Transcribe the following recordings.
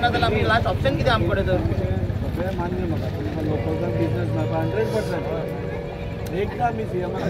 जायना जाल्यार आमी लास्ट ऑप्शन कितें आमचे कडेन तर सगळें मान्य म्हाका तुमकां लोकल बिजनेस 100% एकदा आमी सीएमाक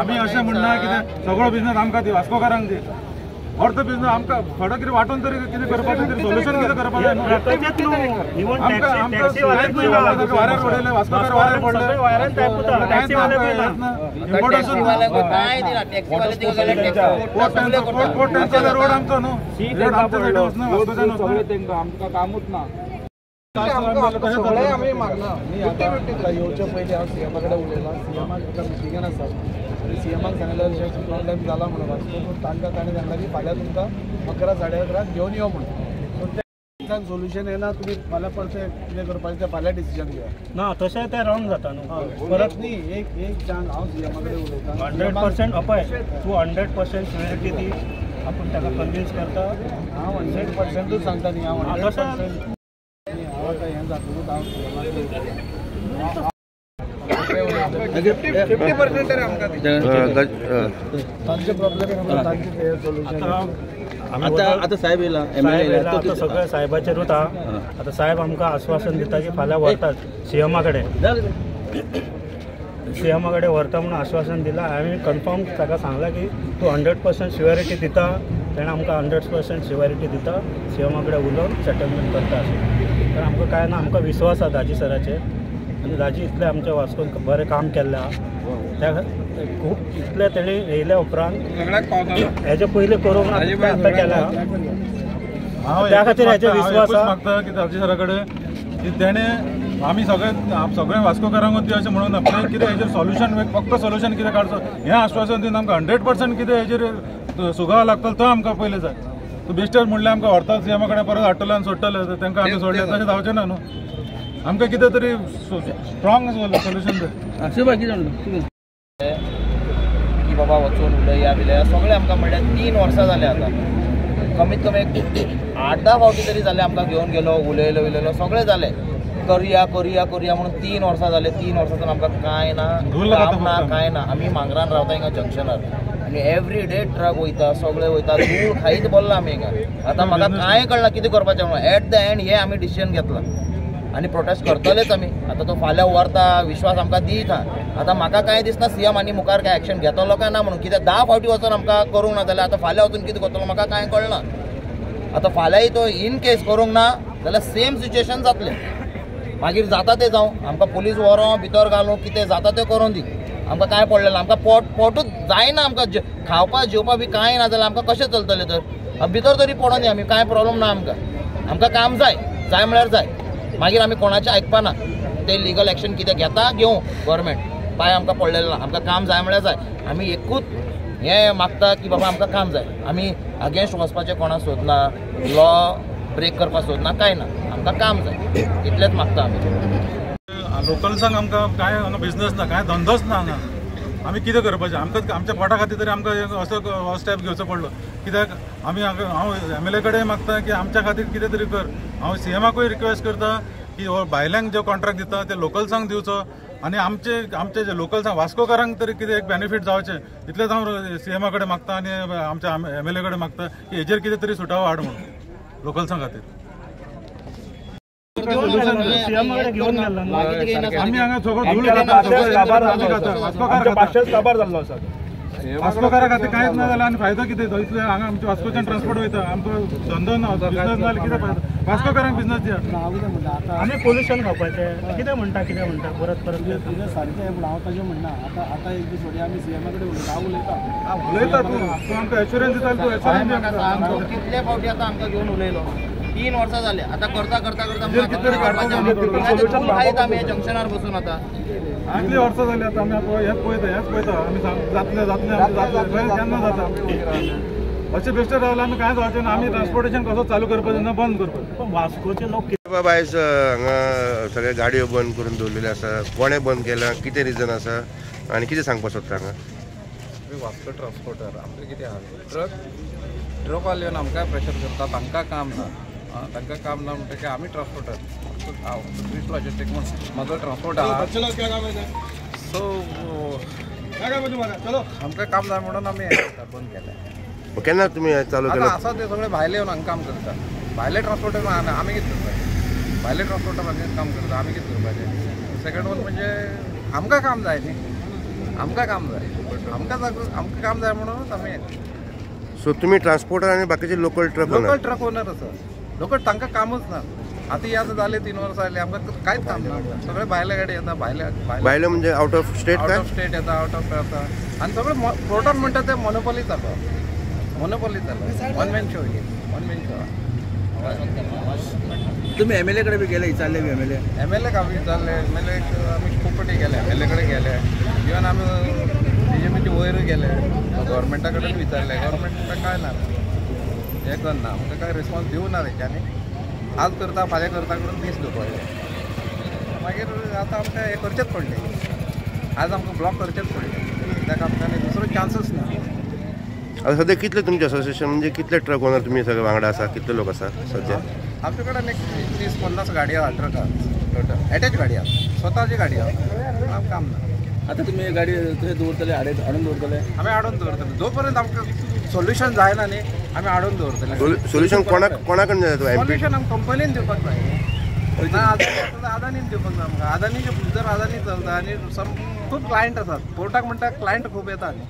आमी अशें म्हणना कितें सगळो बिजनेस आमकां दी वास्कोकारांक दी अर्थ बिजनेस आमकां थोडो कितें वांटून तरी कितें करपाचें तरी सोल्युशन कितें करपाक जाय वाऱ्यार पडले वास्कोकार वाऱ्यार पडले रोड आमचो न्हू रोड आमच्या सायडीन वचना वास्कोच्यान वचना तेंकां आमकां कामूच ना आमी मागना येवचे पयलीं हांव सीएमा कडेन उलयलां सीएमाक एका मिटिंगान आसा आनी सीएमाक सांगलें अशें प्रॉब्लेम जाला म्हणून वास्को तांकां ताणें सांगलां की फाल्यां तुमकां 11 साडे 11 घेवन यो म्हणून पूण सोल्युशन येना तुमी फाल्यां परतें कितें करपाचें तें फाल्यां डिसिजन घेया ना तशें तें रॉंग जाता न्हू परत न्ही एक चान्स हांव सीएमा कडेन उलयतां 100% अपय तूं 100% सिक्युरिटी दी आपूण ताका कन्विन्स करता हांव 100%च सांगता न्ही हांव 100% हें जातकूच हांव सीएमा कडेन 50% तरी आमकां तांचे प्रॉब्लेम तांचे सोल्युशन आता साहेब येयला एमएलए आता सगळें साहेबाचेरूच आहा आता साहेब आमकां आश्वासन दिता की फाल्यां व्हरतात सीएमा कडेन सीएमा कडेन व्हरता म्हणून आश्वासन दिलां हांवें कन्फर्म ताका सांगलां की तूं 100% सिक्युरिटी दिता तेणें आमकां 100% सिक्युरिटी दिता सीएमा कडेन उलोवन सेटलमेंट करता अशें तर आमकां कांय ना आमकां विश्वास आसा दाजी सराचेर आनी दाजी इतलें आमच्या वास्कोन बरें काम केल्लें आहा त्या खूब इतलें तेणी येयल्या उपरांत हेजे पयलीं करूंक ना आतां केल्या त्या खातीर हेजे विश्वास मागता की दाजी सरा कडेन की तेणें आमी सगळे वास्कोकारांक दी अशें म्हणून ना कितें हेजेर सोल्युशन फक्त सोल्युशन कितें काडचो हें आश्वासन दिवन आमकां 100% कितें हेजेर सुगाव लागतलो तो आमकां पयलें जाय तूं बेश्टेच म्हणलें आमकां व्हरतात सीएमा कडेन परत हाडटले आनी सोडटले तांकां आमी सोडले तशें जावचें ना न्हू आमकां कितें तरी स्ट्रॉंग सोल्युशन जाय अशें बाकी जाणलो की बाबा वचून उलया बिलया सगळें आमकां म्हणल्यार 3 वर्सां जाले आतां कमीत कमी 8-10 फावटी तरी जाले आमकां घेवन गेलो उलयलो सगळें जालें करुया म्हणून 3 वर्सां जाले 3 वर्सांतून आमकां कांय ना काम ना कांय ना आमी मांगरान रावता हिंगा जंक्शनार आनी एवरी डे ट्रक वयता सगळे वयता दूर खायत बोल्ला आमी हिंगा आतां म्हाका कांय कळना कितें करपाचें म्हणून एट द एंड हे आमी डिसिजन घेतला आनी प्रोटेस्ट करतलेच आमी आतां तो फाल्यां व्हरता विश्वास आमकां दीत आतां म्हाका कांय दिसना सीएम आनी मुखार काय एक्शन घेतलो काय ना म्हणून कित्याक 10 फावटी वचून आमकां करूंक ना जाल्यार आतां फाल्यां वचून कितें करतलो म्हाका कांय कळना आतां फाल्यांय तो इन केस करूंक ना जाल्यार सेम सिच्युएशन जातलें मागीर जाता तें जावं आमकां पुलीस व्हरो भितर घालूं कितें जाता तें करून दी आमकां कांय पडलें ना आमकां पोटूच जायना आमकां खावपा जेवपा बी कांय ना जाल्यार आमकां कशें चलतलें तर भितर तरी पडोन आमी कांय प्रॉब्लेम ना आमकां काम जाय म्हळ्यार जाय मागीर आमी कोणाचें आयकपाना ते लिगल एक्शन कितें घेता घेवं गव्हर्मेंट पांय आमकां पडलेलें ना आमकां काम जाय म्हळ्यार जाय आमी एकूच हें मागता की बाबा आमकां काम जाय आमी अगेन्स्ट वचपाचें कोणाक सोदना लॉ ब्रेक करपाक सोदना कांय ना आमकां काम जाय इतलेंच मागता आमी लोकल्सांक आमकां कांय हांगा बिजनस ना कांय धंदोच ना हांगा आमी कितें करपाचें आमकां आमच्या पोटा खातीर तरी आमकां असो हो स्टेप घेवचो पडलो कित्याक आमी हांव एमएलए कडेन मागता की आमच्या खातीर कितें तरी कर हांव सीएमाकूय रिक्वेस्ट करता की भायल्यांक जो कॉन्ट्रॅक्ट दिता ते लोकल्सांक दिवचो आनी आमचे जे लोकल्सांक वास्कोकारांक तरी कितें एक बेनिफीट जावचें इतलेंच हांव सीएमा कडेन मागता आनी आमच्या एमएलए कडेन मागता की हेजेर कितें तरी सुटावो हाड म्हणून लोकल्सां खातीर आमी हांगा सगळो धूळ काबार जाल्लो आसा वास्कोकारा खातीर कांयच ना जाल्यार आनी फायदो कितें इतले हांगा आमचे वास्कोच्यान ट्रान्सपोर्ट वयता आमचो धंदो ना बिजनस नाल्यार कितें फायदो वास्कोकारांक बिजनस दिया आमी पोल्युशन खावपाचें कितें म्हणटा परत तुजें सारकें पूण हांव तशें म्हणना आतां एक दीस फावटी आमी सीएमा कडेन उलयता हांव उलयता तूं आमकां एश्युरन्स दिता तूं एश्युरन्स कितले फावटी आतां आमकां घेवन उलयलो 3 वर्सां जाले आतां करता आमी जंक्शनार बसून आतां कितलीं वर्सां जालीं आतां आमी हेच पळयता आमी जातलें केन्ना जाता अशें बेश्टे रावल्यार आमी कांय जावचें ना आमी ट्रान्सपोर्टेशन कसो चालू करपाचें ना बंद करपाचें वास्कोचे लोक बाबा आयज हांगा सगळे गाडयो बंद करून दवरलेले आसा कोणें बंद केला कितें रिजन आसा आनी कितें सांगपाक सोदता हांगा वास्को ट्रान्सपोर्टर आमचें कितें आहा ट्रक वाले येवन आमकां प्रेशर करता तांकां काम ना तांकां काम ना म्हणटकीर आमी ट्रान्सपोर्टर हांव क्रिस्ट लॉजिस्टीक म्हणून म्हाजो ट्रान्सपोर्ट आहा सो आमकां काम जाय म्हणून आमी बंद केलें केन्ना तुमी चालू आतां केलो? आसा ते सगळे भायले येवन हांगा काम करतात. भायले ट्रान्सपोर्टर आमी कितें करपाचें? भायले ट्रान्सपोर्टरांचेर काम करता आमी कितें करपाचें? सेकंड वन म्हणजे आमकां काम जाय न्ही, आमकां काम जाय, आमकां काम जाय म्हणूनच आमी सो तुमी ट्रान्सपोर्टर आनी बाकीचे local truck local truck owner आसा. लोकल तांकां कामच ना. आतां हे आतां जाले 3 वर्सां जाली आमकां कांयच काम ना. सगळे भायले गाडी येता, भायले म्हणजे आउट ऑफ स्टेट आउट काय? ऑफ स्टेट येता, आउट ऑफ येता आनी सगळे पोर्टान म्हणटा ते मोनोपॉली जाता. मोनोपॉली जाता. One man show. तुम्ही MLA कडे बी गेले, विचारले बी MLA आमी विचारले. MLA आमी खूब फावटी गेले, MLA कडे गेले. इवन आमी BJPचे वयर गेले, गव्हर्मेंटा कडेन विचारले. गव्हर्मेंटा काय ना, हे करना, आमकां काय रिस्पॉन्स दिवना तेच्यांनी. आज करता फाल्यां करता करून दीस घेवपाचे. मागीर आतां आमकां हें करचेंच पडलें. आज आमकां ब्लॉक करचेंच पडलें. कित्याक आमकां दुसरो चान्सच ना. आता सध्या कितले तुमचे असोसिएशन म्हणजे कितले ट्रक ओनर तुम्ही सगळे वांगडा आसा? कितले लोक आसा सध्या? आमचे कडेन एक 30-50 गाडी आसा, ट्रक आसा टोटल. एटॅच गाडी आसा, स्वताची गाडी आसा. काम ना. आता तुम्ही गाडी कशें दवरतले, हाडून दवरतले? आमी हाडून दवरतले. जो पर्यंत आमकां सोल्युशन जायना न्ही आमी हाडून दवरतले. सोल्युशन कोणाकडे जाय? सोल्युशन आमकां कंपनीन दिवपाक जाय ना. अदानीन दिवपाक जाय आमकां. अदानीचे जर अदानी चलता आनी खूब क्लायंट आसात. पोर्टाक म्हणटा क्लायंट खूब येता न्ही,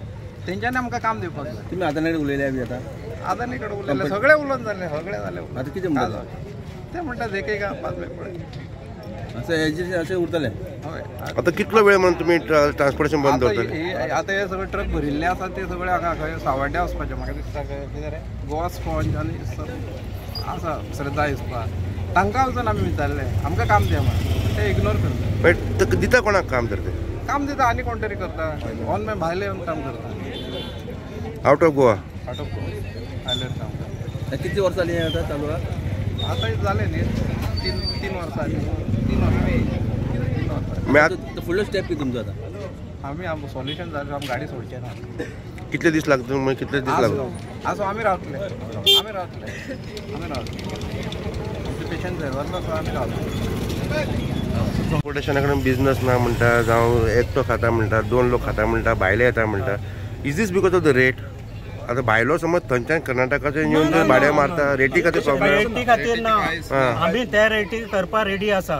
तेंच्यांनी आमकां काम दिवपाक जाय. तुम्ही अदानी कडेन उलयल्या बी आता? अदानी कडेन उलयले, सगळे उलोवन जाले, सगळे जाले. आता कितें म्हणटा ते म्हणटात एक एक 5 पळय असं हेजेर अशें उरतले? हय. आता कितलो वेळ म्हणून तुम्ही ट्रान्सपोर्टेशन बंद दवरतले? आतां हे सगळे ट्रक भरिल्ले आसा ते सगळे हांगा खंय सावड्ड्या वचपाचे. म्हाका दिसता कितें रे गोवा स्पॉन्ज आनी आसा श्रद्धा हिस्पा, तांकां वचून आमी विचारले आमकां काम दिया म्हणून. ते इग्नोर करता. बट दिता कोणाक काम तर ते? काम दिता आनी कोण तरी करता. ऑन माय भायले येवन काम करता. Out of Goa? Out of Goa भायले काम करता. किती वर्सां जाली आता चालू आहा? आतां जाले न्ही 3 वर्सां जाली. 3 वर्सां. फुडलो स्टेप कितें तुमचो आता? आमी सोल्युशन जालें, आमी गाडी सोडचे ना. कितले दीस लागता? कितले दीस लागता? आसो आमी रावतले. पेशंट जाय वर्सां आमी रावतले. ट्रान्सपोर्टेशना कडेन बिजनस ना म्हणटा, जावं एकटो खाता म्हणटा, 2 लोक खाता म्हणटा, भायले येता म्हणटा. Is this because of the rate? आता भायलो समज थंयच्यान कर्नाटकाचे येवन जर भाडे मारता, रेटी खातीर प्रॉब्लेम? रेटी खातीर ना, आमी त्या रेटी करपा रेडी आसा.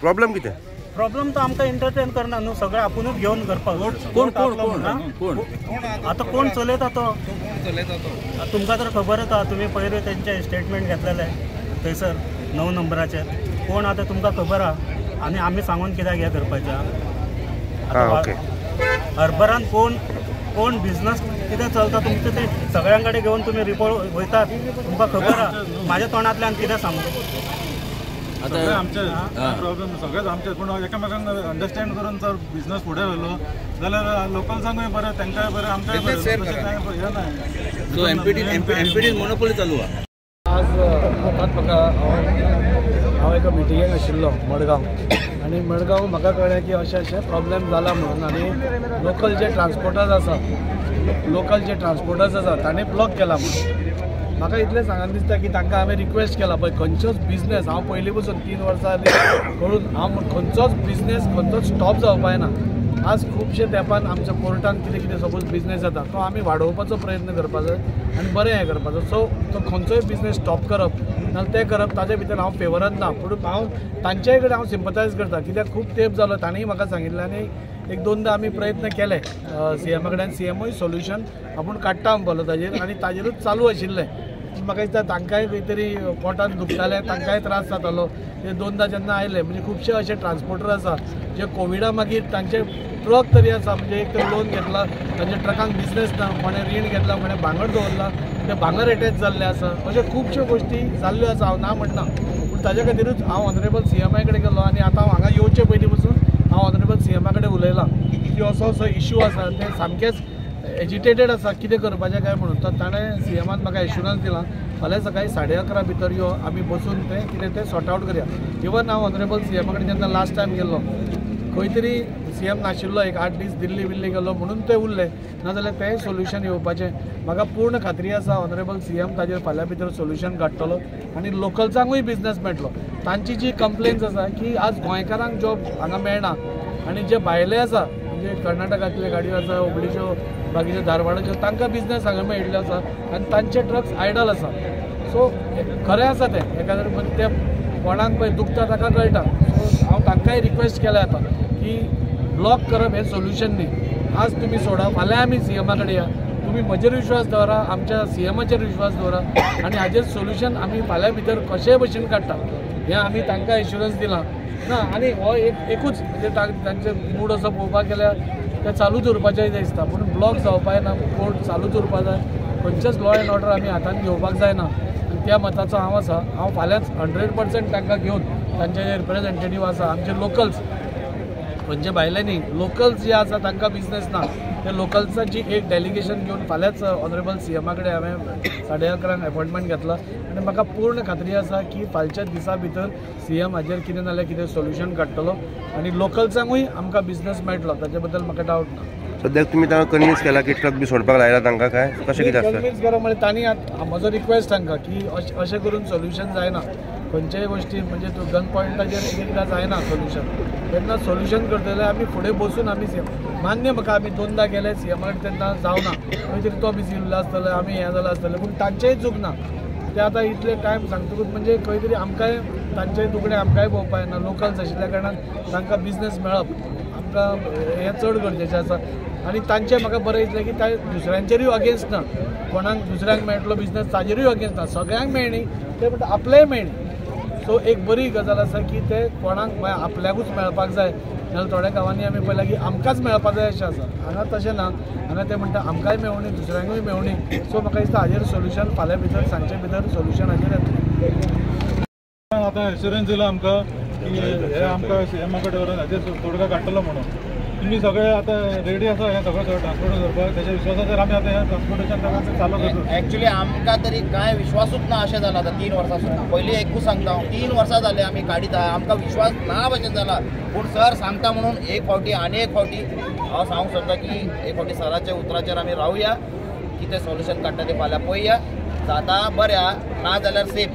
प्रॉब्लेम कितें? प्रॉब्लेम तर आमकां एंटरटेन करना न्हू, सगळे आपुणूच घेवन करपाक. कोण आता कोण चलयता तो? तुमकां तर खबर आसा, तुमी पयलीं तेंचे स्टेटमेंट घेतलेले थंयसर 9 नंबराचे. कोण आता तुमकां खबर आहा? आनी आमी सांगून कित्याक हें करपाचें? हरभरान कोण बिझनस कितें चलता तुमचें ते सगळ्यां कडेन घेवन तुमी रिपोर्ट वयतात, तुमकां खबर आहा. म्हाज्या तोंडांतल्यान कितें सांगू? सगळे आमचे प्रॉब्लेम सगळेच आमचे. पूण एकामेकांक अंडरस्टँड करून जर बिझनस फुडें व्हेलो जाल्यार लोकल्सांकूय बरें, तांकांय बरें, आमकांय बरें. हे नाही. सो एमपीडी मोनोपोली चालू आहा. आज म्हाका हांव एका मिटिंगेक आशिल्लो मडगांव, आनी मडगांव म्हाका कळ्ळें की अशें प्रॉब्लेम जाला म्हणून. आनी लोकल जे ट्रान्सपोर्टर्स आसा ताणें ब्लॉक केला म्हणून. म्हाका इतलें सांगन दिसता की तांकां हांवें रिक्वेस्ट केला पळय, खंयचोच बिझनेस हांव पयलीं पसून 3 वर्सां करून हांव खंयचोच बिझनेस खंयचोच स्टॉप जावपाय ना. आज खुबशे तेंपान आमच्या कोर्टान कितें सपोज बिझनेस जाता तो आमी वाडोवपाचो प्रयत्न करपाचो आनी बरें हें करपाचो. सो तो खंयचोय बिझनेस स्टॉप करप नाजाल्यार तें करप ताजे भितर हांव फेवरान ना. पूण हांव तांच्याय कडेन हांव सिंपथायज करता, कित्याक खूब तेंप जालो ताणेंय म्हाका सांगिल्लें. आनी 1-2दां आमी प्रयत्न केले CM कडेन. CMय सोल्युशन आपूण काडटा म्हणपालो ताजेर, आनी ताजेरूच चालू आशिल्लें. म्हाका दिसता तांकांय खंय तरी पोटान दुखतालें, तांकांय त्रास जातालो. ते 2दां जेन्ना आयले म्हणजे खुबशे अशे ट्रान्सपोर्टर आसा जे कोविडा मागीर तांचे ट्रक तरी आसा, म्हणजे एक तर लोन घेतला, तांच्या ट्रकांक बिझनेस ना, कोणें रीण घेतला, कोणें भांगर दवरला, ते भांगर अटॅच जाल्ले आसा. अश्यो खुबश्यो गोश्टी जाल्ल्यो आसा, हांव ना म्हणना. पूण ताजे खातीरूच हांव ऑनरेबल CMI कडेन गेलो, आनी आतां हांव हांगा येवचे पयलीं पसून हांव ऑनरेबल CMI कडेन उलयलां की असो इश्यू आसा. ते सामकेच एजिटेटेड आसा कितें करपाचें काय म्हणून. तर ताणें CMान म्हाका एश्युरन्स दिला फाल्यां सकाळीं 11:30 भितर यो, आमी बसून तें कितें तें सॉर्ट आवट करया. इवन हांव ऑनरेबल CMा कडेन जेन्ना लास्ट टायम गेल्लो, खंय तरी CM नाशिल्लो, एक 8 दीस दिल्ली गेलो म्हणून ते उरले, नाजाल्यार तेंय सोल्युशन येवपाचें. म्हाका पूर्ण खात्री आसा ऑनरेबल CM ताजेर फाल्यां भितर सोल्युशन काडटलो आनी लोकल्सांकूय बिझनेस मेळटलो. तांची जी कंप्लेन्स आसा की आज गोंयकारांक जॉब हांगा मेळना, आनी जे भायले आसा म्हणजे कर्नाटकातले गाडयो आसा हुबळीच्यो बाकीच्यो धारवाडाच्यो तांकां बिझनेस हांगा मेळिल्लो आसा आनी तांचे ट्रक्स आयडल आसा. सो खरें आसा तें एखाद्या ते कोणाक पळय दुखता ताका कळटा. सो हांव तांकांय रिक्वेस्ट केल्या आतां की ब्लॉक करप हें सोल्युशन न्ही. आज तुमी सोडा, फाल्यां आमी सीएमा कडेन या, तुमी म्हजेर विश्वास दवरा, आमच्या सीएमाचेर विश्वास दवरा आनी हाजेर सोल्युशन आमी फाल्यां भितर कशेय भशेन काडटा हें आमी तांकां एश्युरन्स दिलां ना. आनी हो एकूच म्हणजे तांचे मूड असो पळोवपाक गेल्यार ते चालूच उरपाचें दिसता, पूण ब्लॉक जावपाक ना, कोर्ट चालूच उरपाक जाय. खंयचेच लॉ एंड ऑर्डर आमी हातांत घेवपाक जायना आनी त्या मताचो हांव आसा. हांव फाल्यांच 100% तांकां घेवन तांचे जे रिप्रेझेंटेटीव आसा आमचे लोकल्स, म्हणजे भायले न्ही, लोकल्स जे आसा तांकां बिझनेस ना, त्या लोकल्सांची एक डेलिगेशन घेवन फाल्यांच ऑनरेबल सीएमा कडेन हांवें 11:30 अपॉइंटमेंट घेतला आनी म्हाका पूर्ण खात्री आसा की फालच्या दिसा भितर सीएम हाजेर कितें नाल्यार कितें सोल्युशन काडटलो आनी लोकल्सांकूय आमकां बिझनेस मेळटलो, ताचे बद्दल म्हाका डावट ना. सद्याक तुमी तांकां कन्विन्स केला की ट्रक बी सोडपाक लायला तांकां काय कशें कितें आसता? कन्विन्स करो म्हणजे तांणी म्हजो रिक्वेस्ट तांकां की अशें करून सोल्युशन जायना. खंयच्याय गोष्टी म्हणजे तूं गन पॉयंटाचेर एकदां जायना सोल्युशन. तेन्ना सोल्युशन करतले आमी फुडें बसून आमी मान्य म्हाका आमी 2दा गेले सीएमा कडेन तेन्ना जावना, खंय तरी तो बिजी उरलो आसतलो, आमी हें जालें आसतलें, पूण तांचेय चूक ना. ते आतां इतले टायम सांगतकूच म्हणजे खंय तरी आमकांय तांचेय तुकडे आमकांय पळोवपाक येना. लोकल्स आशिल्ल्या कारणान तांकां बिझनेस मेळप आमकां हें चड गरजेचें आसा. आनी तांचें म्हाका बरें दिसलें की दुसऱ्यांचेरूय अगेन्स्ट ना, कोणाक दुसऱ्यांक मेळटलो बिझनेस ताजेरूय अगेन्स्ट ना, सगळ्यांक मेळणी ते म्हणटा आपलेय मेळणी. सो एक बरी गजाल आसा की ते कोणाक आपल्याकूच मेळपाक जाय. नाजाल्यार थोड्या गांवांनी आमी पळयलां की आमकांच मेळपाक जाय अशें आसा. हांगा तशें ना, हांगा ते म्हणटा आमकांय मेळोवनी दुसऱ्यांकूय मेळोवनी. सो म्हाका दिसता हाजेर सोल्युशन फाल्यां भितर सांजचे भितर सोल्युशन हाजेर येतलें. आतां एश्युरन्स दिला आमकां की हे आमकां सीएमा कडेन व्हरून हाजेर तोडगा काडटलो म्हणून. तुम्ही सगळे आता रेडी आसा हें सगळं ट्रान्सपोर्ट करपाक, त्याच्या विश्वासाचेर आमी आतां हें ट्रान्सपोर्टेशन चालू करता. एक्चुअली आमकां तरी कांय विश्वासूच ना अशें जालां आतां 3 वर्सांसून. पयलीं एकूच सांगता हांव, 3 वर्सां जाली आमी काडिता, आमकां विश्वास ना भशेन जाला. पूण सर सांगता म्हणून एक फावटी आनी एक फावटी हांव सांगूंक सोदता की एक फावटी सराच्या उतराचेर आमी रावया, कितें सोल्युशन काडटा तें फाल्यां पळोवया. जाता बऱ्या, ना जाल्यार सेफ.